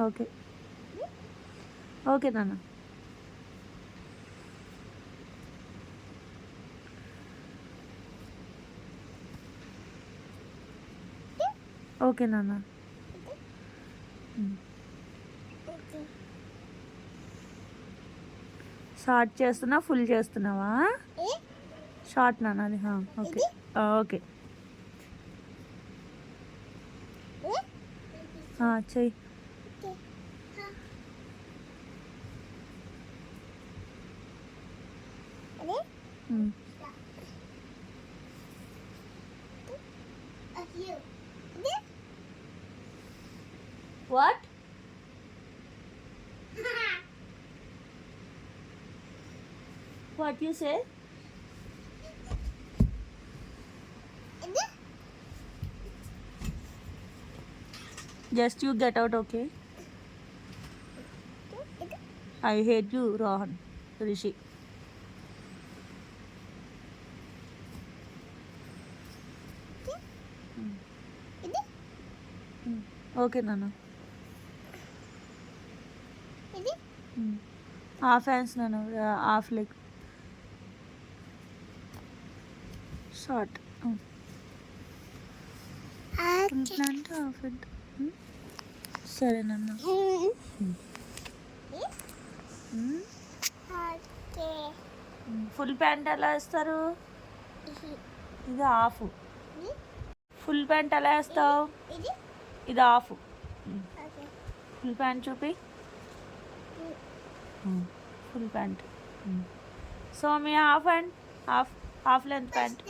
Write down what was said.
Okay. Okay నాన్న. Okay నాన్న. Short చేస్తున్నా, ఫుల్ చేస్తున్నావా? షార్ట్ నాన్న అది. ఓకే. ఓకే. చెయ్యి. What? What you say? Just you get out, okay? I hate you, Rohan. Rishi. Okay, Nana. Half hands, Nana. Half leg. Short. Full plant, half it. సరే నాన్న. Full pant ఎలా వేస్తారు? ఇది half. Full pant ఎలా వేస్తావు? ఇది half. Full pant చూపి. Full pant. So me half and half length pant.